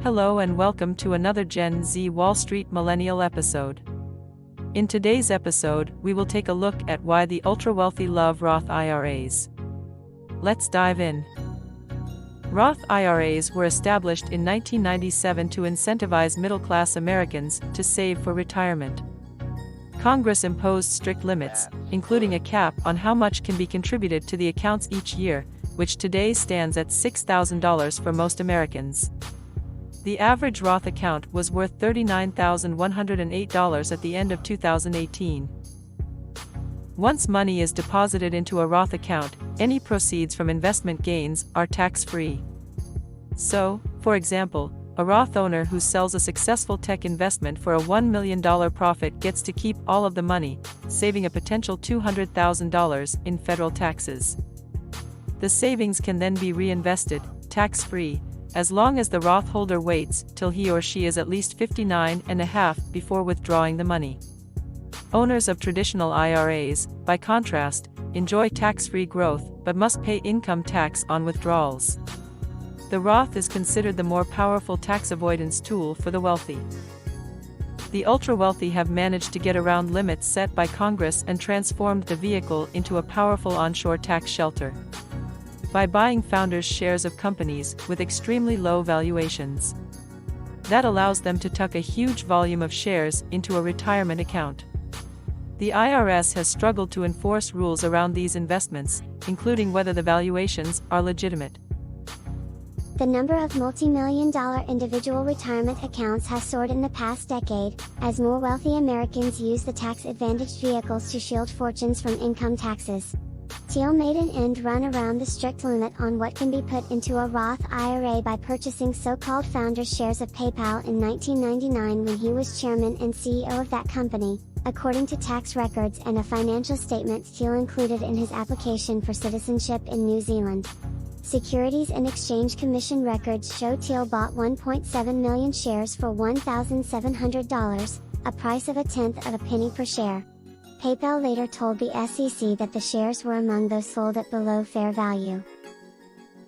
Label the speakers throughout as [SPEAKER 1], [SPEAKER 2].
[SPEAKER 1] Hello and welcome to another Gen Z Wall Street Millennial episode. In today's episode, we will take a look at why the ultra-wealthy love Roth IRAs. Let's dive in. Roth IRAs were established in 1997 to incentivize middle-class Americans to save for retirement. Congress imposed strict limits, including a cap on how much can be contributed to the accounts each year, which today stands at $6,000 for most Americans. The average Roth account was worth $39,108 at the end of 2018. Once money is deposited into a Roth account, any proceeds from investment gains are tax-free. So, for example, a Roth owner who sells a successful tech investment for a $1 million profit gets to keep all of the money, saving a potential $200,000 in federal taxes. The savings can then be reinvested, tax-free, as long as the Roth holder waits till he or she is at least 59 and a half before withdrawing the money. Owners of traditional IRAs, by contrast, enjoy tax-free growth but must pay income tax on withdrawals. The Roth is considered the more powerful tax avoidance tool for the wealthy. The ultra-wealthy have managed to get around limits set by Congress and transformed the vehicle into a powerful onshore tax shelter. By buying founders' shares of companies with extremely low valuations. That allows them to tuck a huge volume of shares into a retirement account. The IRS has struggled to enforce rules around these investments, including whether the valuations are legitimate.
[SPEAKER 2] The number of multi-million-dollar individual retirement accounts has soared in the past decade, as more wealthy Americans use the tax-advantaged vehicles to shield fortunes from income taxes. Thiel made an end run around the strict limit on what can be put into a Roth IRA by purchasing so-called founders' shares of PayPal in 1999 when he was chairman and CEO of that company, according to tax records and a financial statement Thiel included in his application for citizenship in New Zealand. Securities and Exchange Commission records show Thiel bought 1.7 million shares for $1,700, a price of a tenth of a penny per share. PayPal later told the SEC that the shares were among those sold at below fair value.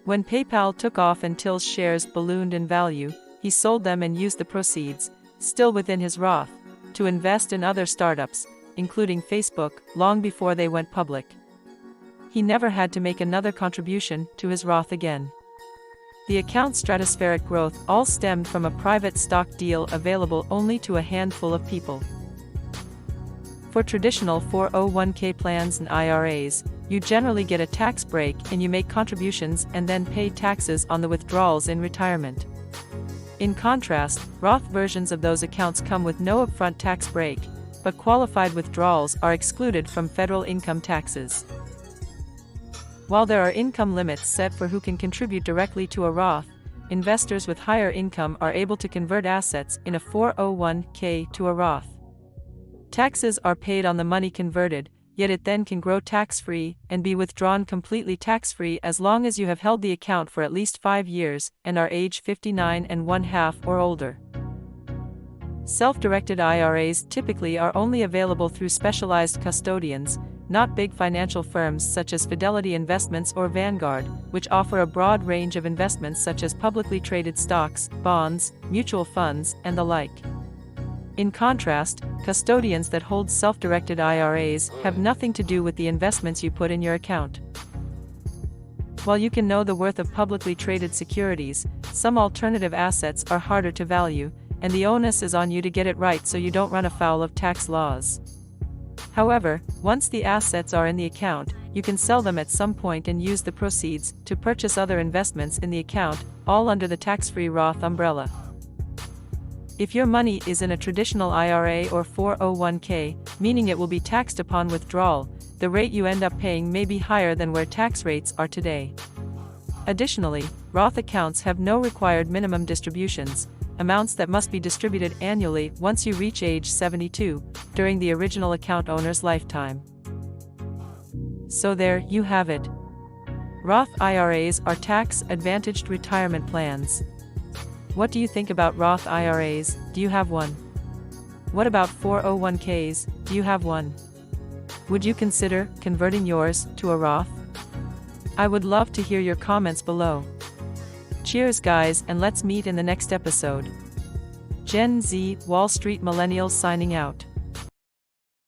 [SPEAKER 1] When PayPal took off and Thiel's shares ballooned in value, he sold them and used the proceeds, still within his Roth, to invest in other startups, including Facebook, long before they went public. He never had to make another contribution to his Roth again. The account's stratospheric growth all stemmed from a private stock deal available only to a handful of people. For traditional 401k plans and IRAs, you generally get a tax break and you make contributions and then pay taxes on the withdrawals in retirement. In contrast, Roth versions of those accounts come with no upfront tax break, but qualified withdrawals are excluded from federal income taxes. While there are income limits set for who can contribute directly to a Roth, investors with higher income are able to convert assets in a 401k to a Roth. Taxes are paid on the money converted, yet it then can grow tax-free and be withdrawn completely tax-free as long as you have held the account for at least 5 years and are age 59 and 1/2 or older. Self-directed IRAs typically are only available through specialized custodians, not big financial firms such as Fidelity Investments or Vanguard, which offer a broad range of investments such as publicly traded stocks, bonds, mutual funds, and the like. In contrast, custodians that hold self-directed IRAs have nothing to do with the investments you put in your account. While you can know the worth of publicly traded securities, some alternative assets are harder to value, and the onus is on you to get it right so you don't run afoul of tax laws. However, once the assets are in the account, you can sell them at some point and use the proceeds to purchase other investments in the account, all under the tax-free Roth umbrella. If your money is in a traditional IRA or 401k, meaning it will be taxed upon withdrawal, the rate you end up paying may be higher than where tax rates are today. Additionally, Roth accounts have no required minimum distributions, amounts that must be distributed annually once you reach age 72, during the original account owner's lifetime. So there you have it. Roth IRAs are tax-advantaged retirement plans. What do you think about Roth IRAs? Do you have one? What about 401ks? Do you have one? Would you consider converting yours to a Roth? I would love to hear your comments below. Cheers guys, and let's meet in the next episode. Gen Z, Wall Street Millennials signing out.